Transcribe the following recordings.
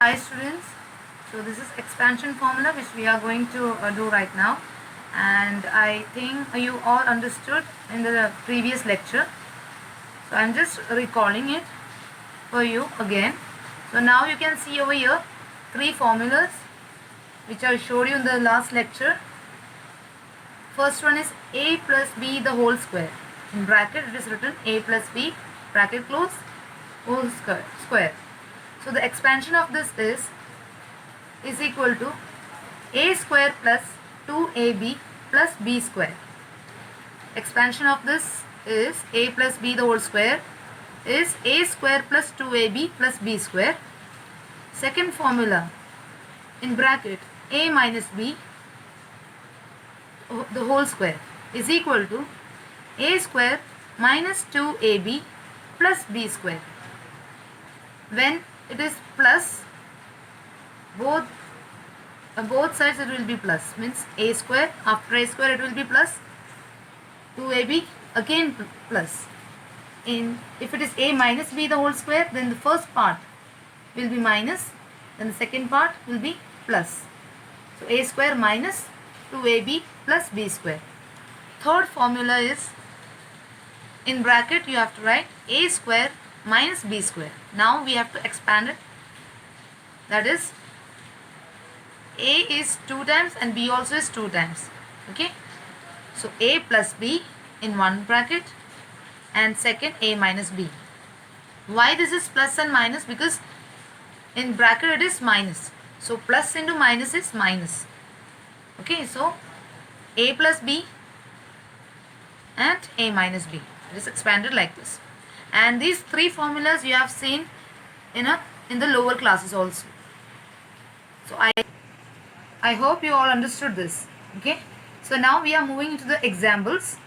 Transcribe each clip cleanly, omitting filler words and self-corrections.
Hi students, so this is expansion formula which we are going to do right now, and I think you all understood in the previous lecture, so I'm just recalling it for you again. So now you can see over here three formulas which I showed you in the last lecture. First one is a plus b the whole square. In bracket it is written a plus b bracket close whole square. So the expansion of this is equal to a square plus 2ab plus b square. Expansion of this is a plus b the whole square is a square plus 2ab plus b square. Second formula, in bracket a minus b the whole square is equal to a square minus 2ab plus b square. When it is plus, both sides it will be plus, means a square, after a square it will be plus 2ab again plus. If it is a minus b the whole square, then the first part will be minus, then the second part will be plus. So a square minus 2ab plus b square. Third formula is, in bracket you have to write a square minus b square. Now we have to expand it, that is a is 2 times and b also is 2 times. Okay, so a plus b in one bracket and second a minus b. Why this is plus and minus? Because in bracket it is minus, so plus into minus is minus. Okay, so a plus b and a minus b, it is expanded like this. And these three formulas you have seen in the lower classes also. So I hope you all understood this. Okay, so now we are moving into the examples.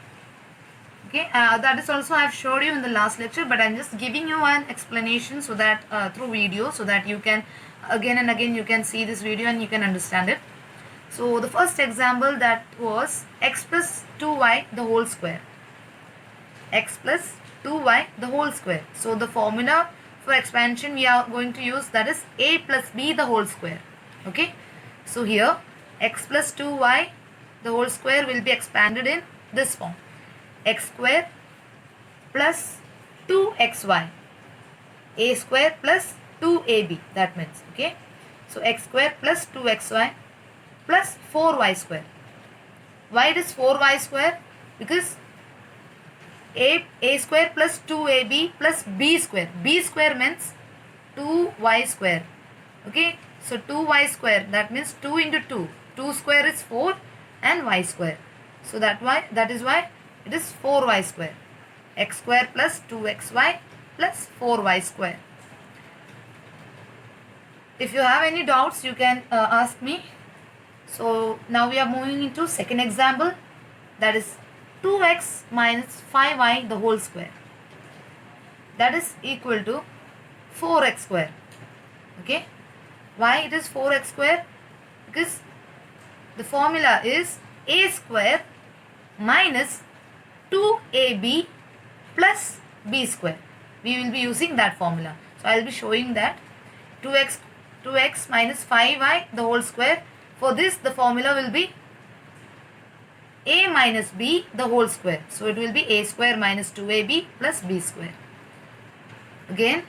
Okay, that is also I have showed you in the last lecture, but I am just giving you an explanation so that through video, so that you can again and again you can see this video and you can understand it. So the first example, that was x plus 2y the whole square. X plus 2y the whole square. So the formula for expansion we are going to use, that is a plus b the whole square. Okay, so here x plus 2y the whole square will be expanded in this form: x square plus 2xy, a square plus 2ab, that means. Okay, so x square plus 2xy plus 4y square. Why it is 4y square? Because a square plus 2ab plus b square. B square means 2y square. Okay, so 2y square, that means 2 into 2. 2 square is 4 and y square. So that is why it is 4y square. X square plus 2xy plus 4y square. If you have any doubts, you can ask me. So now we are moving into second example, that is 2x minus 5y the whole square, that is equal to 4x square. Okay, why it is 4x square? Because the formula is a square minus 2ab plus b square. We will be using that formula. So I will be showing that 2x minus 5y the whole square. For this the formula will be a minus b the whole square. So it will be a square minus 2ab plus b square. Again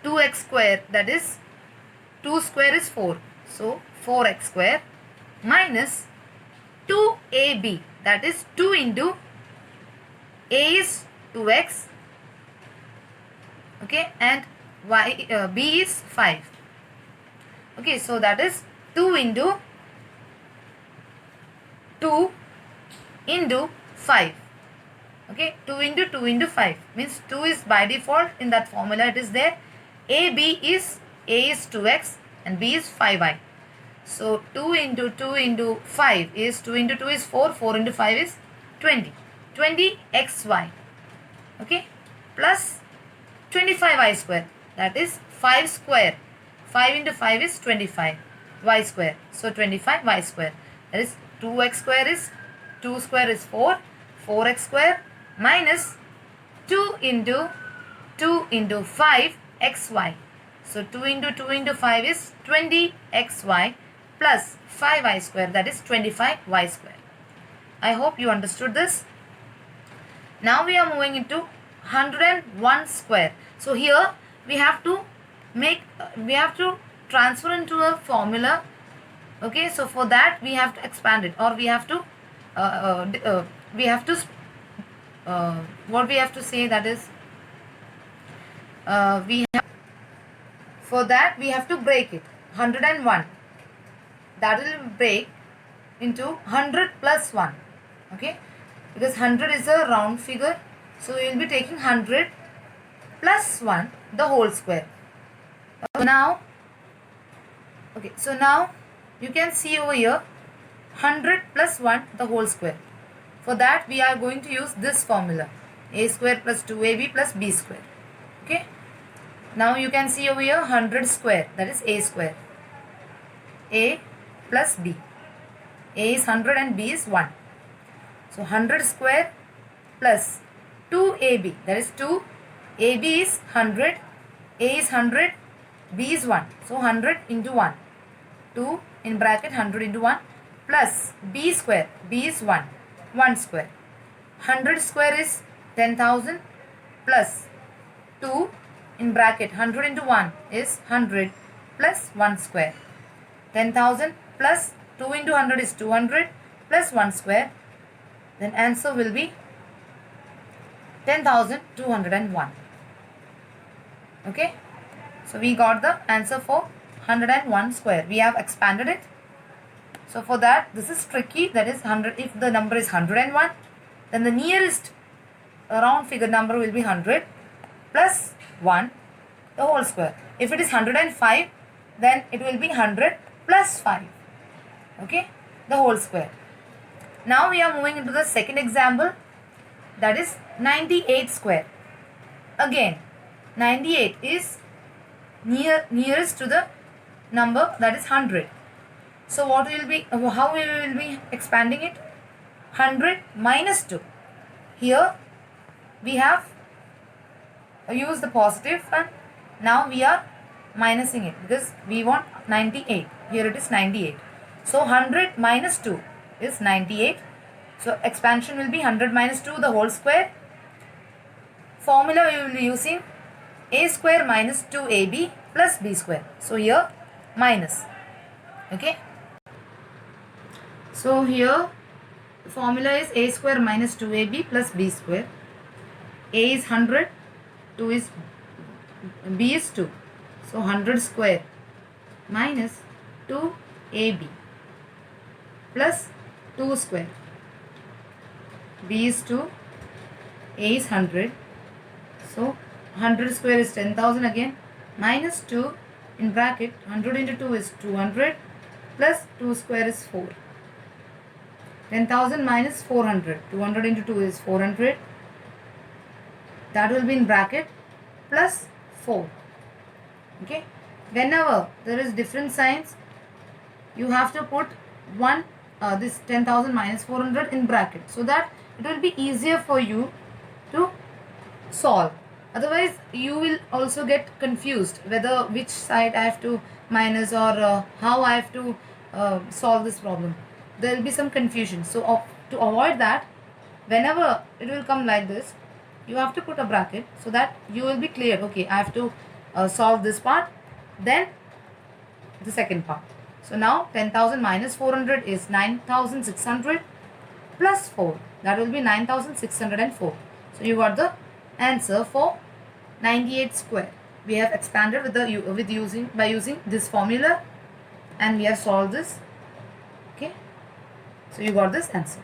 2x square, that is 2 square is 4. So 4x square minus 2ab, that is 2 into a is 2x. Okay, and b is 5. Okay, so that is 2 into 2 into 5. Okay, 2 into 2 into 5 means 2 is by default in that formula, it is there. A is 2x and b is 5y. So 2 into 2 into 5 is 2 into 2 is 4. 4 into 5 is 20. 20xy. Okay, plus 25y square, that is 5 square. 5 into 5 is 25 y square. So 25y square, that is 2x square is 2 square is 4. 4x square minus 2 into 5 xy. So 2 into 2 into 5 is 20xy plus 5y square, that is 25y square. I hope you understood this. Now we are moving into 101 square. So here we have to transfer into a formula. Okay, so for that we have to expand it, or we have to what we have to say, that is for that we have to break it. 101, that will break into 100 plus 1. Okay, because 100 is a round figure, so we will be taking 100 plus 1 the whole square. Now you can see over here 100 plus 1 the whole square. For that we are going to use this formula, a square plus 2ab plus b square. Okay, now you can see over here 100 square, that is a square, a plus b. A is 100 and b is 1. So 100 square plus 2ab, that is 2. ab is 100, a is 100, b is 1. So 100 into 1, 2 in bracket 100 into 1 plus b square, b is 1, 1 square. 100 square is 10,000 plus 2 in bracket 100 into 1 is 100 plus 1 square. 10,000 plus 2 into 100 is 200 plus 1 square. Then answer will be 10,201. Okay, so we got the answer for 101 square. We have expanded it. So for that, this is tricky, that is 100. If the number is 101, then the nearest round figure number will be 100 plus 1 the whole square. If it is 105, then it will be 100 plus 5. Okay, the whole square. Now we are moving into the second example, that is 98 square. Again, 98 is nearest to the number, that is 100. So what will be, how we will be expanding it? 100 minus 2. Here we have used the positive and now we are minusing it because we want 98. Here it is 98. So 100 minus 2 is 98. So expansion will be 100 minus 2 the whole square. Formula we will be using a square minus 2ab plus b square. So here minus. Okay. So here the formula is a square minus 2ab plus b square. A is 100, 2 is b is 2. So 100 square minus 2ab plus 2 square. B is 2, a is 100. So 100 square is 10,000 again, minus 2 in bracket 100 into 2 is 200 plus 2 square is 4. 10,000 minus 400, 200 into 2 is 400. That will be in bracket plus 4. Okay, whenever there is different signs, you have to put one this 10,000 minus 400 in bracket, so that it will be easier for you to solve. Otherwise you will also get confused whether which side I have to minus or how I have to solve this problem. There will be some confusion. So to avoid that, whenever it will come like this, you have to put a bracket so that you will be clear. Okay, I have to solve this part, then the second part. So now 10,000 minus 400 is 9,600 plus 4. That will be 9,604. So you got the answer for 98 square. We have expanded by using this formula, and we have solved this. Okay, so you got this answer.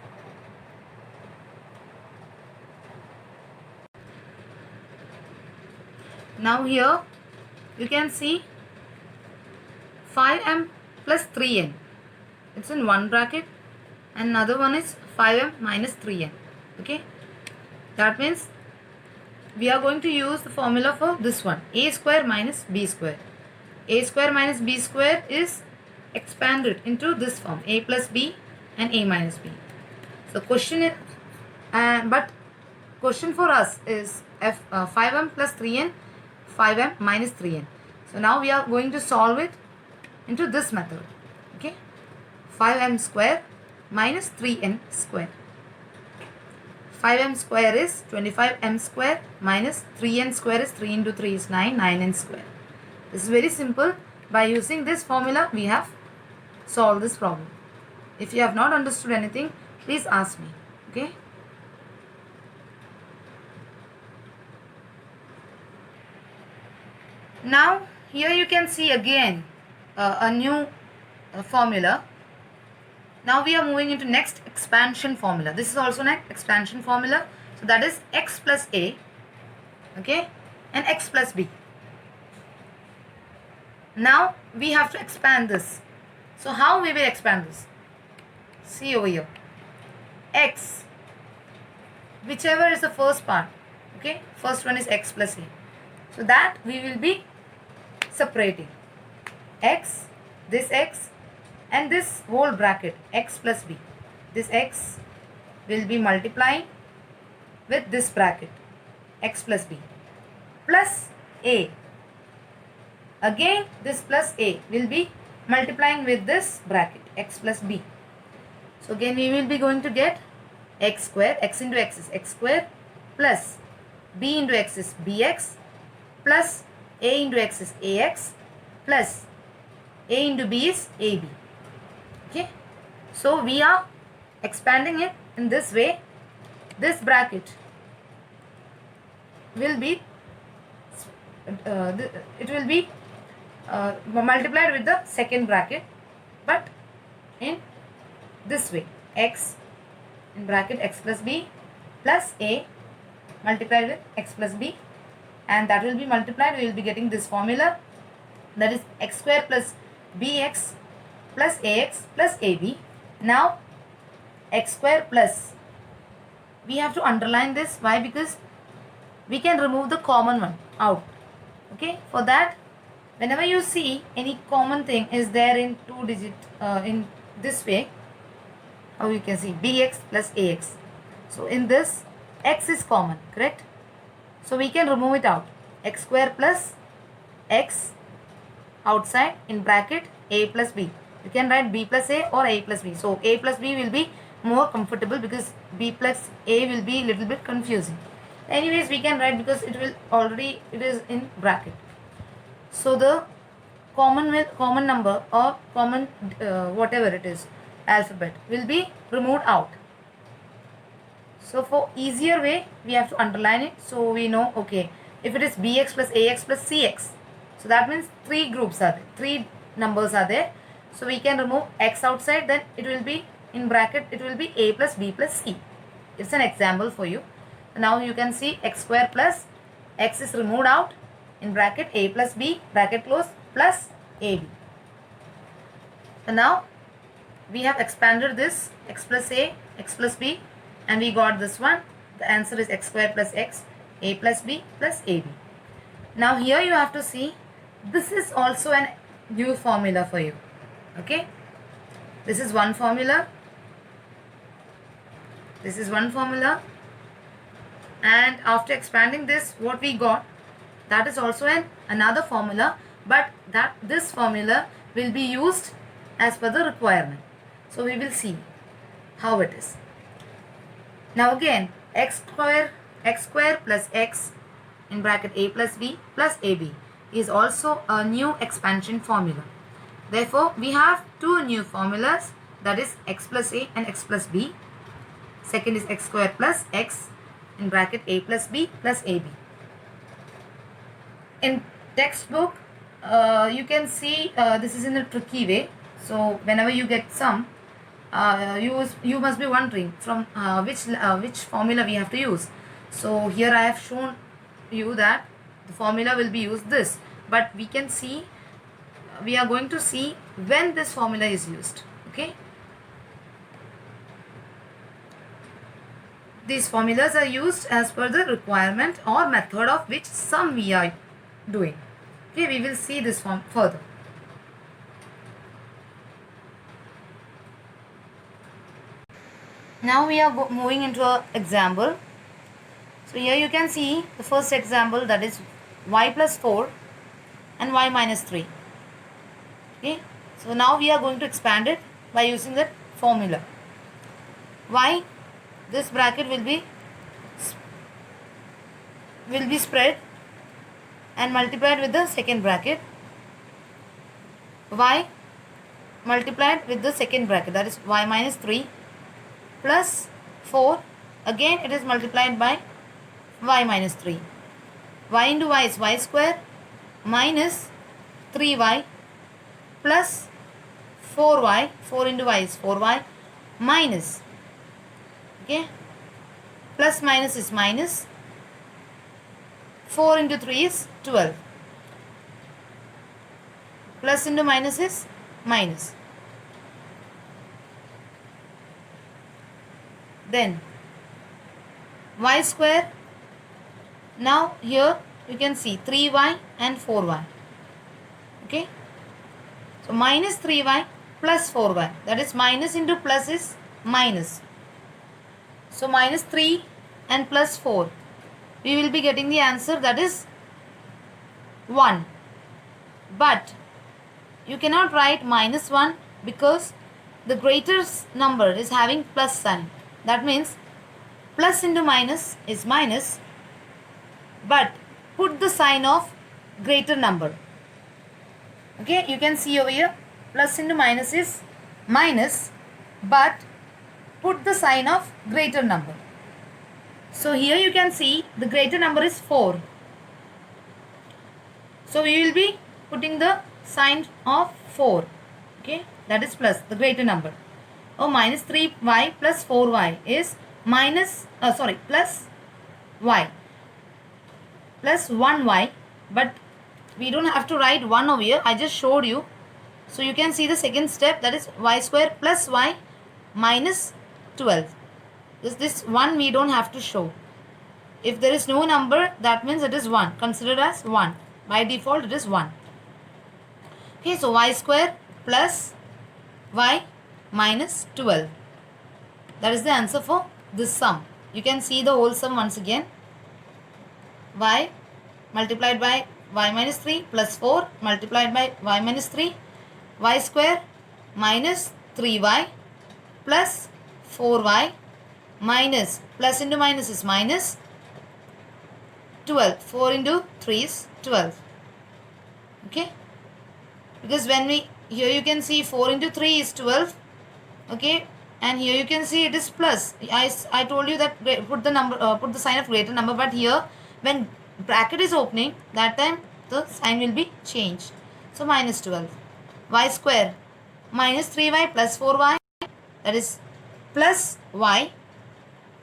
Now here you can see 5m plus 3n. It's in one bracket, and another one is 5m minus 3n. Okay, that means we are going to use the formula for this one, a square minus b square. A square minus b square is expanded into this form, a plus b and a minus b. So question is, but question for us is 5m plus 3n, 5m minus 3n. So now we are going to solve it into this method. Okay, 5m square minus 3n square. 5m square is 25m square minus 3n square is 3 into 3 is 9, 9n square. This is very simple. By using this formula, we have solved this problem. If you have not understood anything, please ask me. Okay. Now here you can see again a new formula. Now we are moving into next expansion formula. This is also an expansion formula. So that is x plus a, okay, and x plus b. Now we have to expand this. So how we will expand this? See over here. X, whichever is the first part, okay, first one is x plus a. So that we will be separating. X, this x, and this whole bracket x plus b. This x will be multiplying with this bracket x plus b plus a. Again this plus a will be multiplying with this bracket x plus b. So again we will be going to get x square, x into x is x square, plus b into x is bx, plus a into x is ax, plus a into b is ab. Okay, so we are expanding it in this way. This bracket will be multiplied with the second bracket, but in this way, x in bracket x plus b plus a multiplied with x plus b, and that will be multiplied. We will be getting this formula, that is x square plus bx plus ax plus ab. Now x square plus, we have to underline this. Why? Because we can remove the common one out. Okay, for that, whenever you see any common thing is there in two digit in this way, how you can see bx plus ax. So in this, x is common, correct? So we can remove it out. X square plus x outside in bracket a plus b. You can write b plus a or a plus b. So a plus b will be more comfortable because b plus a will be little bit confusing. Anyways, we can write because it is in bracket. So the common number or common whatever it is alphabet will be removed out. So for easier way, we have to underline it, so we know, okay, if it is bx plus ax plus cx, so that means three groups are there, three numbers are there. So we can remove x outside, then it will be in bracket, it will be a plus b plus c. It's an example for you. Now you can see x square plus x is removed out in bracket a plus b bracket close plus ab. So now we have expanded this x plus a, x plus b, and we got this one. The answer is x square plus x, a plus b plus ab. Now here you have to see, this is also an new formula for you. Okay, this is one formula, this is one formula, and after expanding this, what we got, that is also another formula, but this formula will be used as per the requirement. So we will see how it is. Now again, x square plus x in bracket a plus b plus ab is also a new expansion formula. Therefore, we have two new formulas, that is x plus a and x plus b. Second is x square plus x in bracket a plus b plus ab. In textbook, you can see this is in a tricky way. So whenever you get some, you must be wondering from which formula we have to use. So here I have shown you that the formula will be used this, but we can see, we are going to see when this formula is used. Okay, these formulas are used as per the requirement or method of which sum we are doing. Okay, we will see this form further. Now we are moving into an example. So here you can see the first example, that is y plus 4 and y minus 3. Okay, so now we are going to expand it by using that formula. Y, this bracket will be spread and multiplied with the second bracket. Y multiplied with the second bracket, that is y minus 3 plus 4, again it is multiplied by y minus 3. Y into y is y square minus 3y plus 4y, 4 into y is 4y minus, okay, plus minus is minus, 4 into 3 is 12, plus into minus is minus. Then y square, now here you can see 3y and 4y, okay. So minus 3y plus 4y, that is minus into plus is minus. So minus 3 and plus 4, we will be getting the answer, that is 1. But you cannot write minus 1 because the greater number is having plus sign. That means plus into minus is minus, but put the sign of greater number. Okay, you can see over here, plus into minus is minus, but put the sign of greater number. So here you can see the greater number is 4. So we will be putting the sign of 4. Okay, that is plus the greater number. Oh, minus 3y plus 4y is minus, plus y plus 1y, but we don't have to write 1 over here. I just showed you. So you can see the second step, that is y square plus y minus 12. This 1 we don't have to show. If there is no number, that means it is 1. Considered as 1. By default it is 1. Okay, so y square plus y minus 12. That is the answer for this sum. You can see the whole sum once again. Y multiplied by y minus 3 plus 4 multiplied by y minus 3, y square minus 3y plus 4y minus, plus into minus is minus 12. 4 into 3 is 12. Okay, because when we, here you can see 4 into 3 is 12. Okay, and here you can see it is plus. I told you that put the number, put the sign of greater number, but here when bracket is opening, that time the sign will be changed. So minus 12. Y square minus 3y plus 4y, that is plus y.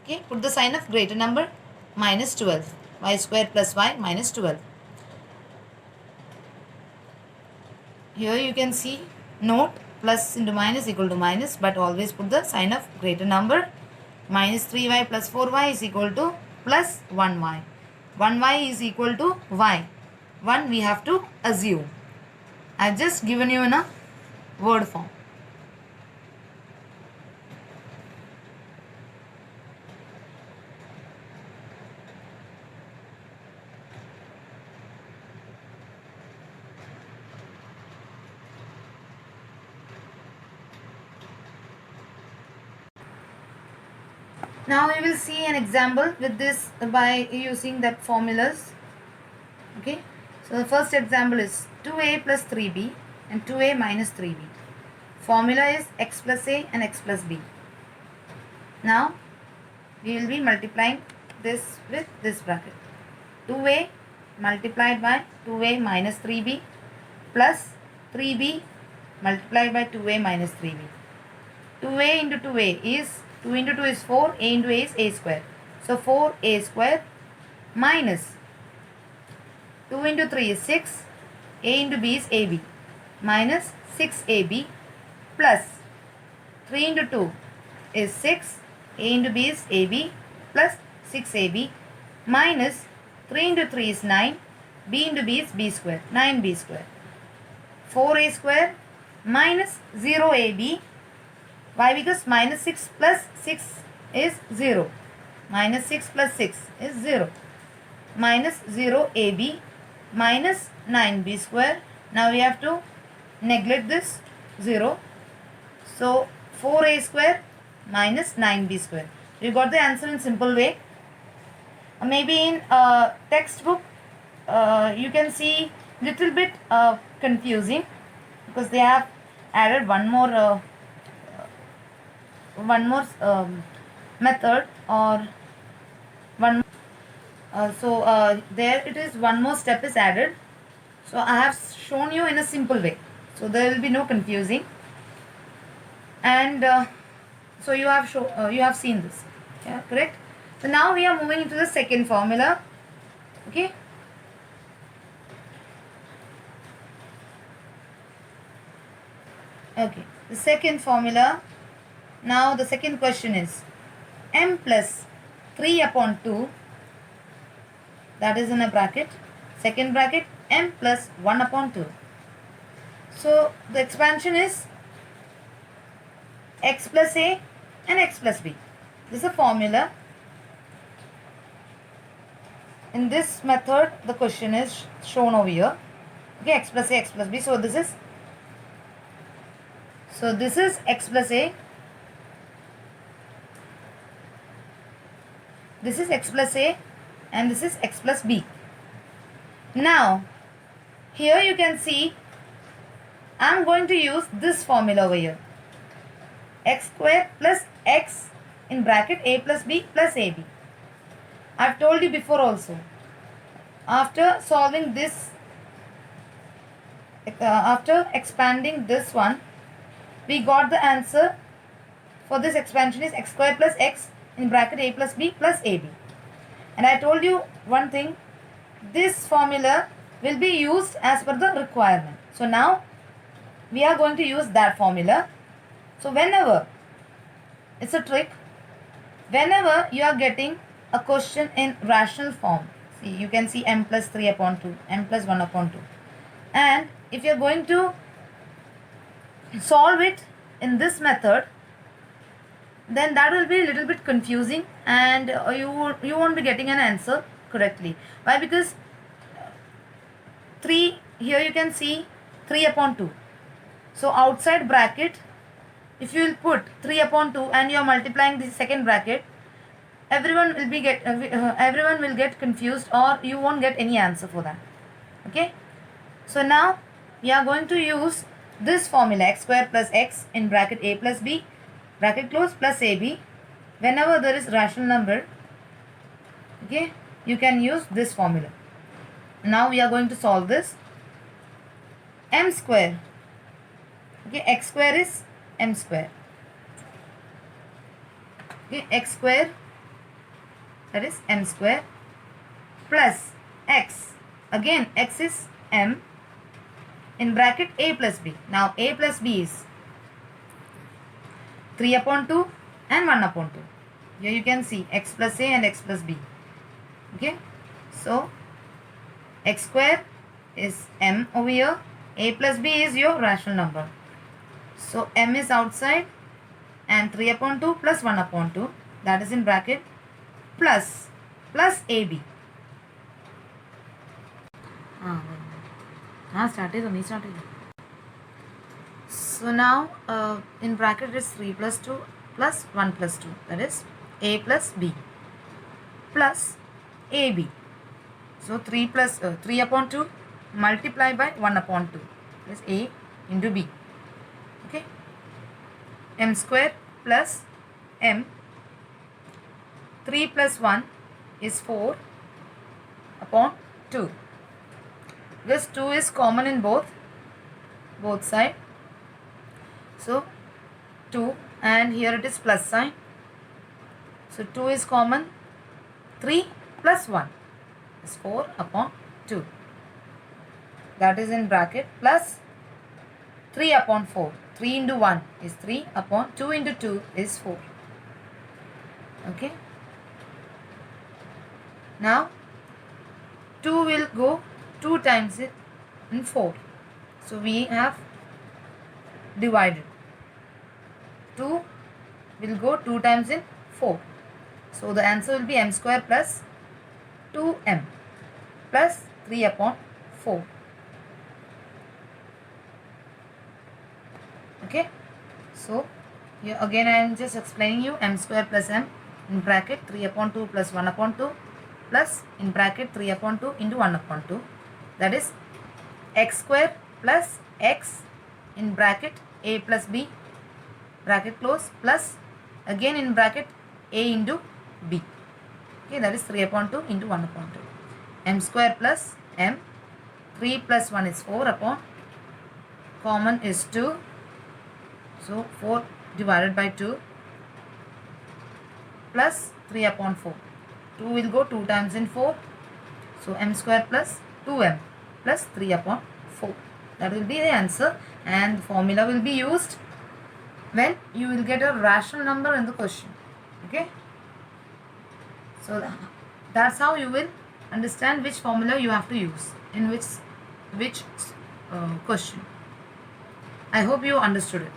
Okay, put the sign of greater number, minus 12. Y square plus y minus 12. Here you can see note, plus into minus equal to minus, but always put the sign of greater number. Minus 3y plus 4y is equal to plus 1y. 1y is equal to y. 1 we have to assume. I have just given you in a word form. Now we will see an example with this by using that formulas. Okay, so the first example is 2a plus 3b and 2a minus 3b. Formula is x plus a and x plus b. Now we will be multiplying this with this bracket. 2a multiplied by 2a minus 3b plus 3b multiplied by 2a minus 3b. 2a into 2a is 2 into 2 is 4, a into a is a square. So 4a square minus 2 into 3 is 6, a into b is ab, minus 6ab plus 3 into 2 is 6, a into b is ab plus 6ab minus 3 into 3 is 9, b into b is b square, 9b square. 4a square minus 0ab. Why? Because minus 6 plus 6 is 0. Minus 6 plus 6 is 0. Minus 0ab minus 9b square. Now we have to neglect this 0. So 4a square minus 9b square. We got the answer in simple way. Maybe in textbook you can see little bit confusing, because they have added one more method, or one there it is, one more step is added. So I have shown you in a simple way, so there will be no confusing. And so you have seen this, yeah, correct. So now we are moving into the second formula. Okay, the second formula. Now the second question is m plus 3 upon 2, that is in a bracket, second bracket, m plus 1 upon 2. So the expansion is x plus a and x plus b. This is a formula. In this method the question is shown over here. Okay, x plus a, x plus b. So this is x plus a, this is x plus a, and this is x plus b. Now here you can see I am going to use this formula over here, x square plus x in bracket a plus b plus ab. I have told you before also, after solving this, after expanding this one, we got the answer for this expansion is x square plus x in bracket a plus b plus ab. And I told you one thing, this formula will be used as per the requirement. So now we are going to use that formula. So whenever, it's a trick, whenever you are getting a question in rational form, see, you can see m plus 3 upon 2, m plus 1 upon 2, and if you are going to solve it in this method, then that will be a little bit confusing, and you won't be getting an answer correctly. Why? Because 3, here you can see 3 upon 2. So outside bracket, if you will put 3 upon 2 and you are multiplying the second bracket, everyone will get confused, or you won't get any answer for that. Okay, so now we are going to use this formula, x square plus x in bracket a plus b bracket close plus ab. Whenever there is rational number, okay, you can use this formula. Now we are going to solve this. M square, okay, x square is m square, okay, x square, that is m square, plus x, again x is m, in bracket a plus b. Now a plus b is 3 upon 2 and 1 upon 2. Here you can see x plus a and x plus b. Okay, so x square is m over here, a plus b is your rational number. So m is outside, and 3 upon 2 plus 1 upon 2, that is in bracket, plus ab. So now in bracket it is 3 plus 2 plus 1 plus 2, that is a plus b plus ab. So 3 upon 2 multiply by 1 upon 2, that is a into b. Okay, m square plus m, 3 plus 1 is 4 upon 2. This 2 is common in both sides. So 2, and here it is plus sign. So 2 is common. 3 plus 1 is 4 upon 2. That is in bracket, plus 3 upon 4. 3 into 1 is 3 upon 2 into 2 is 4. Okay. Now 2 will go 2 times it in 4. So we have divided. 2 will go 2 times in 4. So the answer will be m square plus 2m plus 3 upon 4. Okay, so here again I am just explaining you m square plus m in bracket 3 upon 2 plus 1 upon 2 plus in bracket 3 upon 2 into 1 upon 2, that is x square plus x in bracket a plus b bracket close plus again in bracket a into b. Okay, that is 3 upon 2 into 1 upon 2. M square plus m, 3 plus 1 is 4 upon, common is 2, so 4 divided by 2 plus 3 upon 4. 2 will go 2 times in 4, so m square plus 2m plus 3 upon 4. That will be the answer, and the formula will be used when you will get a rational number in the question. Okay, so that's how you will understand which formula you have to use in which question. I hope you understood it.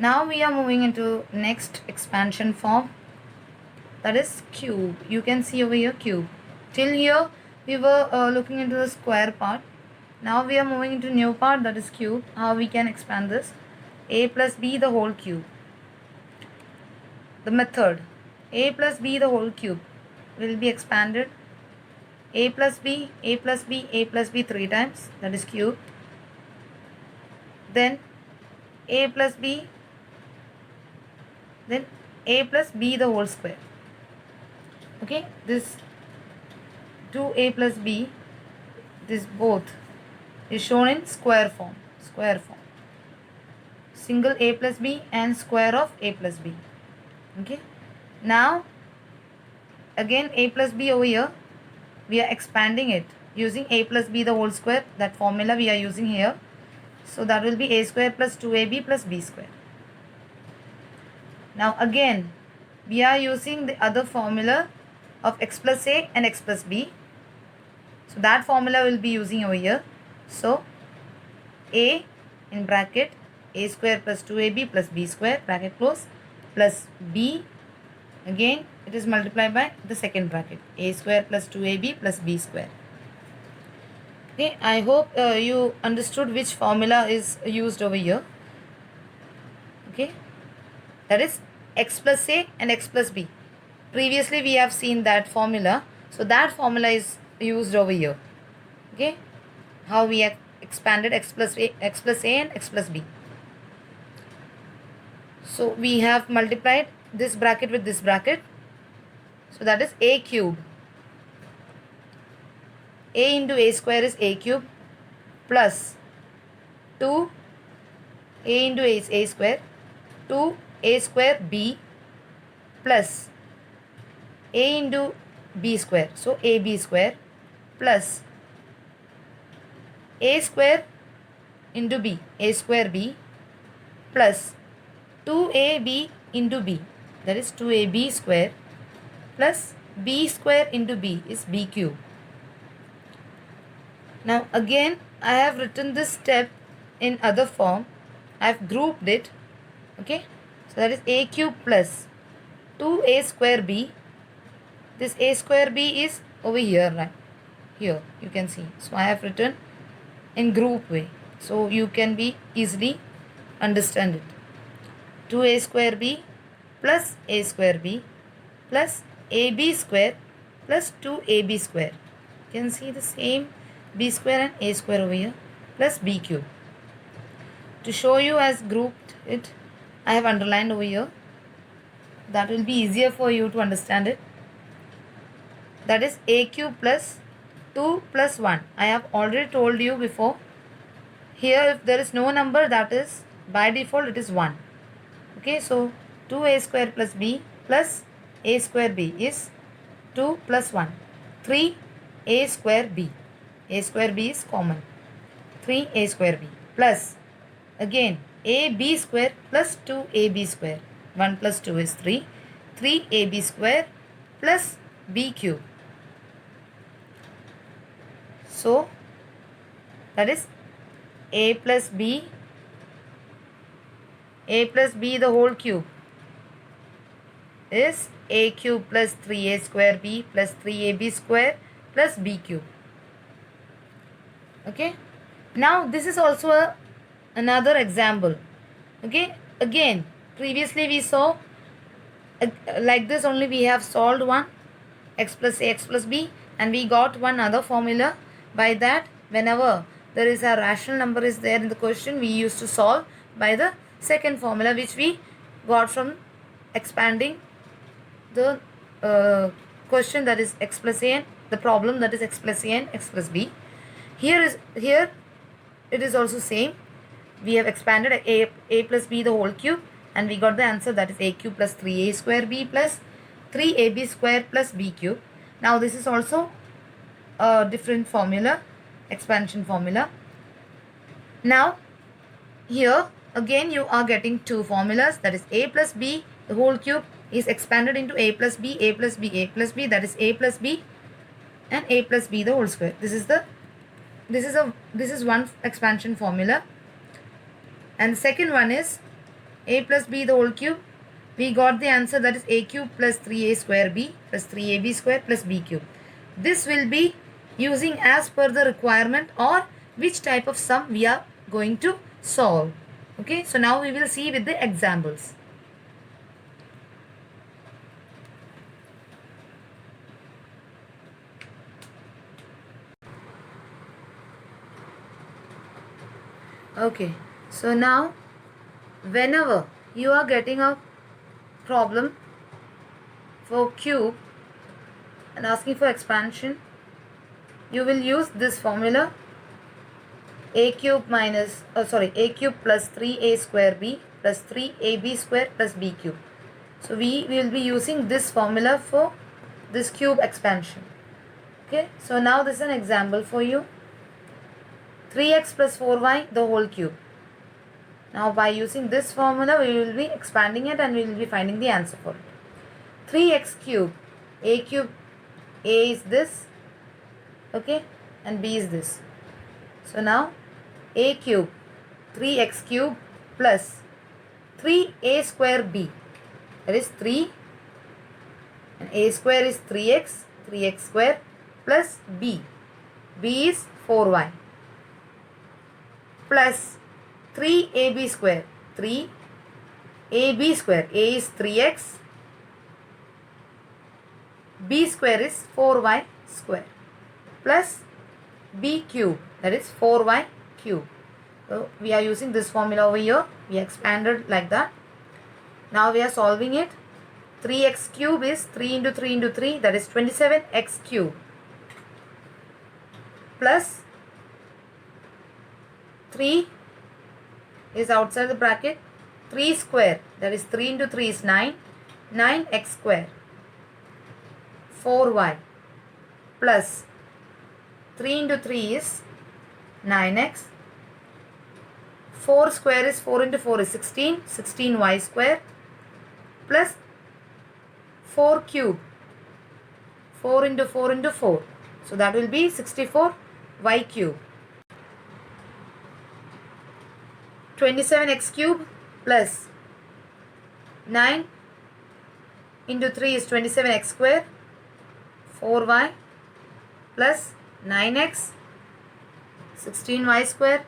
Now we are moving into next expansion form, that is cube. You can see over here cube. Till here we were looking into the square part. Now we are moving into new part, that is cube. How we can expand this? A plus b the whole cube. The method a plus b the whole cube will be expanded. A plus b, a plus b, a plus b 3 times, that is cube. Then a plus b, then a plus b the whole square. Okay, this 2a plus b, this both is shown in square form. Single a plus b and square of a plus b. Okay, now again a plus b over here, we are expanding it using a plus b the whole square. That formula we are using here. So that will be a square plus 2ab plus b square. Now again we are using the other formula of x plus a and x plus b. So that formula will be using over here. So a in bracket a square plus 2ab plus b square bracket close plus b, again it is multiplied by the second bracket a square plus 2ab plus b square. Okay, I hope you understood which formula is used over here. Okay, that is x plus a and x plus b. Previously we have seen that formula, so that formula is used over here. Okay, how we have expanded x plus a and x plus b. So we have multiplied this bracket with this bracket, so that is a cube. A into a square is a cube plus 2 a into a is a square, 2 a square b plus a into b square, so ab square plus a square into b, a square b plus 2ab into b, that is 2ab square plus b square into b is b cube. Now again I have written this step in other form. I have grouped it. Okay, so that is a cube plus 2a square b. This a square b is over here, right? Here you can see. So I have written in group way, so you can be easily understand it. 2a square b plus a square b plus ab square plus 2ab square. You can see the same b square and a square over here plus b cube. To show you as grouped it, I have underlined over here. That will be easier for you to understand it. That is a cube plus 2 plus 1. I have already told you before. Here if there is no number, that is by default it is 1. Okay, so 2a square plus b plus a square b is 2 plus 1. 3a square b. A square b is common. 3a square b plus again ab square plus 2ab square. 1 plus 2 is 3. 3ab square plus b cube. So that is a plus b the whole cube is a cube plus 3a square b plus 3ab square plus b cube. Okay. Now this is also another example. Okay. Again, previously we saw like this only we have solved one x plus a x plus b, and we got one other formula. By that, whenever there is a rational number is there in the question, we used to solve by the second formula which we got from expanding the question, that is x plus a, and the problem, that is x plus a and x plus b. Here it is also same. We have expanded a plus b the whole cube, and we got the answer, that is a cube plus 3a square b plus 3ab square plus b cube. Now this is also a different formula, expansion formula. Now here again you are getting two formulas, that is a plus b the whole cube is expanded into a plus b, a plus b, a plus b, that is a plus b and a plus b the whole square. This is one expansion formula, and the second one is a plus b the whole cube. We got the answer, that is a cube plus 3a square b plus 3ab square plus b cube. This will be using as per the requirement or which type of sum we are going to solve. Okay, so now we will see with the examples. Okay, so now whenever you are getting a problem for cube and asking for expansion, you will use this formula, a cube plus 3a square b plus 3ab square plus b cube. So we will be using this formula for this cube expansion. Okay, so now this is an example for you. 3x plus 4y the whole cube. Now by using this formula, we will be expanding it and we will be finding the answer for it. 3x cube, a is this, okay, and b is this. So now a cube, 3x cube plus 3a square b, that is 3, and a square is 3x square plus b is 4y, plus 3ab square, 3ab square, a is 3x, b square is 4y square, plus b cube, that is 4y cube. So we are using this formula over here. We expanded like that. Now we are solving it. 3x cube is 3 into 3 into 3, that is 27x cube, plus 3 is outside the bracket, 3 square, that is 3 into 3 is 9, 9x square, 4y, plus 3 into 3 is 9x, 4 square is 4 into 4 is 16, 16y square, plus 4 cube, 4 into 4 into 4, so that will be 64y cube. 27x cube plus 9 into 3 is 27x square, 4y plus 9x, 16y square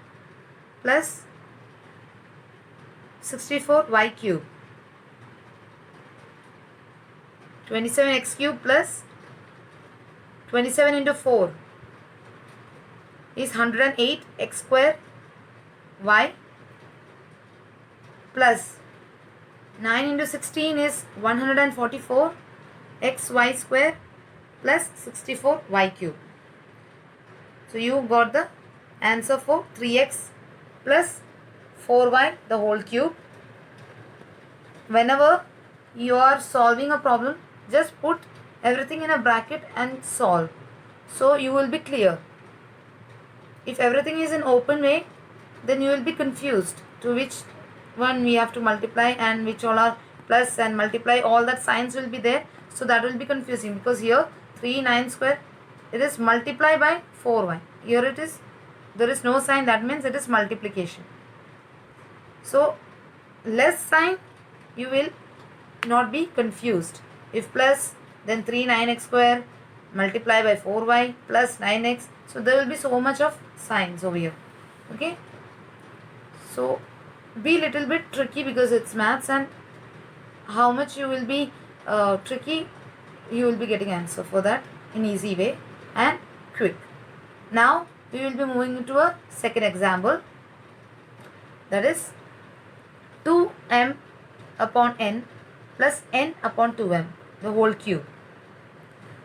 plus 64y cube. 27x cube plus 27 into 4 is 108x square y, plus 9 into 16 is 144 xy square plus 64 y cube. So you got the answer for 3x plus 4y the whole cube. Whenever you are solving a problem, just put everything in a bracket and solve, so you will be clear. If everything is in open way, then you will be confused to which one we have to multiply and which all are plus and multiply, all that signs will be there, so that will be confusing, because here 3 9 square, it is multiply by 4y, here it is there is no sign, that means it is multiplication. So less sign you will not be confused. If plus, then 3 9x square multiply by 4y plus 9x. So there will be so much of signs over here. Okay. So be little bit tricky because it's maths, and how much you will be tricky, you will be getting answer for that in easy way and quick. Now we will be moving into a second example, that is 2m upon n plus n upon 2m the whole cube.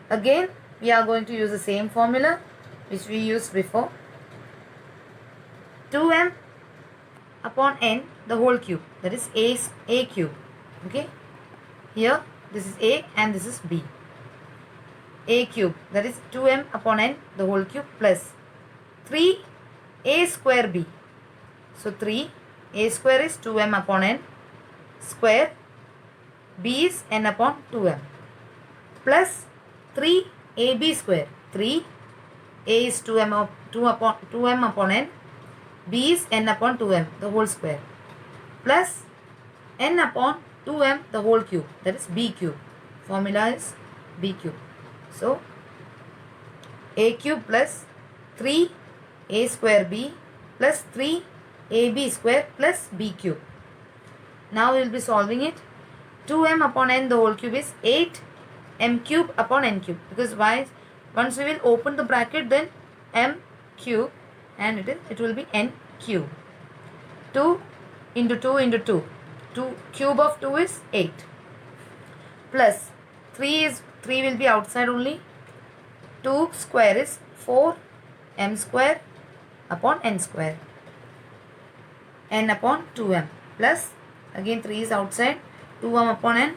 Again we are going to use the same formula which we used before. 2m upon n the whole cube, that is a cube. Okay, here this is a and this is b. A cube, that is 2m upon n the whole cube plus 3a square b. So 3a square is 2m upon n square, b is n upon 2m, plus 3ab square. 3a is 2m upon n, b is n upon 2m the whole square, plus n upon 2m the whole cube, that is b cube. Formula is b cube. So a cube plus 3a square b plus 3ab square plus b cube. Now we will be solving it. 2m upon n the whole cube is 8m cube upon n cube, because once we will open the bracket, then m cube and it will be n cube. 2 into 2 into 2. 2 cube of 2 is 8. Plus 3 will be outside only. 2 square is 4m square upon n square. N upon 2m plus again 3 is outside. 2m upon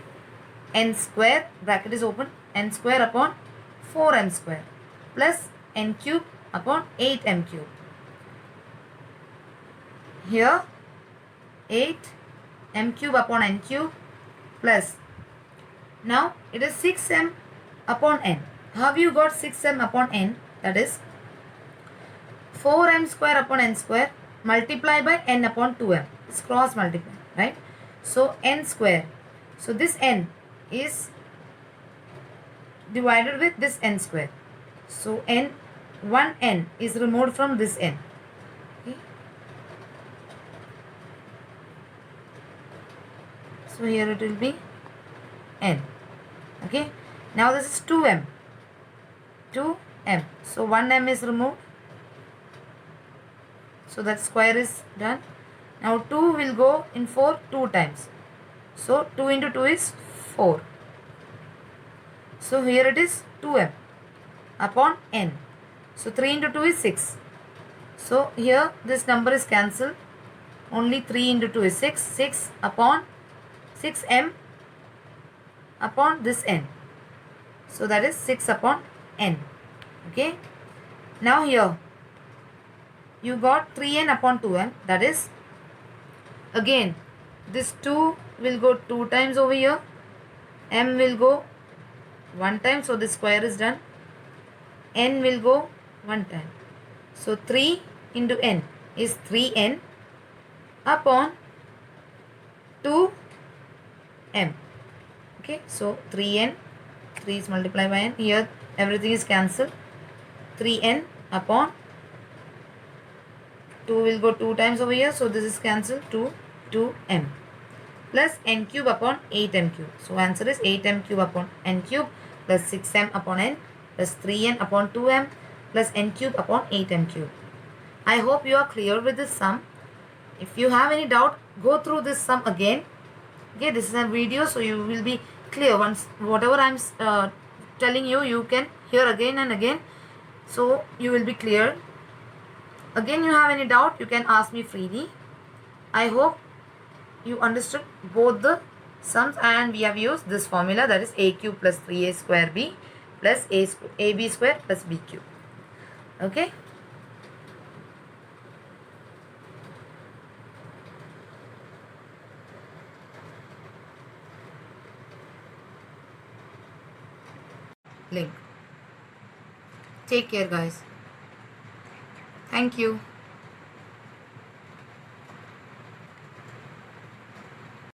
n square, bracket is open, n square upon 4m square plus n cube upon 8m cube. Here 8m cube upon n cube plus, now it is 6m upon n. How you got 6m upon n? That is 4m square upon n square multiply by n upon 2m. It's cross multiply, right? So n square. So this n is divided with this n square. So one n is removed from this n. Okay. So here it will be n. Okay. Now this is 2m. 2m. So 1m is removed. So that square is done. Now 2 will go in 4 2 times. So 2 into 2 is 4. So here it is 2m upon n. So 3 into 2 is 6. So here this number is cancelled. Only 3 into 2 is 6. 6 upon 6m upon this n. So that is 6 upon n. Okay. Now here you got 3n upon 2m. That is, again this 2 will go 2 times over here. M will go 1 time. So this square is done. N will go 1 time. So 3 into n is 3n upon 2m. Okay. So 3n. 3 is multiplied by n. Here everything is cancelled. 3n upon 2 will go 2 times over here. So this is cancelled. 2m plus n cube upon 8m cube. So answer is 8m cube upon n cube plus 6m upon n plus 3n upon 2m plus n cube upon 8m cube. I hope you are clear with this sum. If you have any doubt, go through this sum again. Okay, this is a video, so you will be clear. Once whatever I am telling you, you can hear again and again, so you will be clear. Again, you have any doubt, you can ask me freely. I hope you understood both the sums, and we have used this formula, that is a cube plus 3a square b plus ab square plus b cube. Okay. Link. Take care, guys. Thank you.